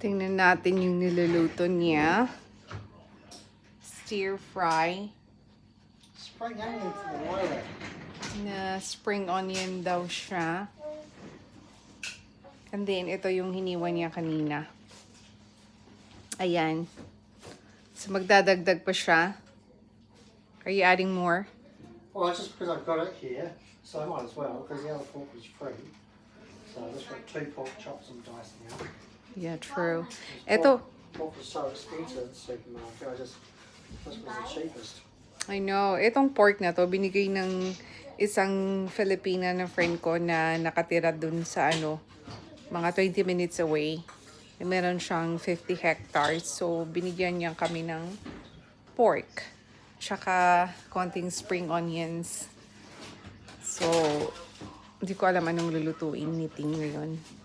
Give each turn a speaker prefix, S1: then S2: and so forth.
S1: Tingnan natin yung niluluto niya. Stir fry.
S2: Spring onion for the oil.
S1: Na spring onion daw siya. And then, ito yung hiniwa niya kanina. Ayan. So, magdadagdag pa siya. Are you adding more?
S2: Well, it's just because I've got it here, so I might as well, because the other pork was free. So I just got 2 pork chops and diced now.
S1: Yeah, true.
S2: This
S1: Ito,
S2: pork was so expensive at the supermarket, this was the cheapest.
S1: I know. Itong pork na to, binigay ng isang Filipina na friend ko na nakatira dun sa mga 20 minutes away. Meron siyang 50 hectares. So, binigyan niya kami ng pork. Tsaka, konting spring onions. So, hindi ko alam anong lulutuin ni Ting ngayon.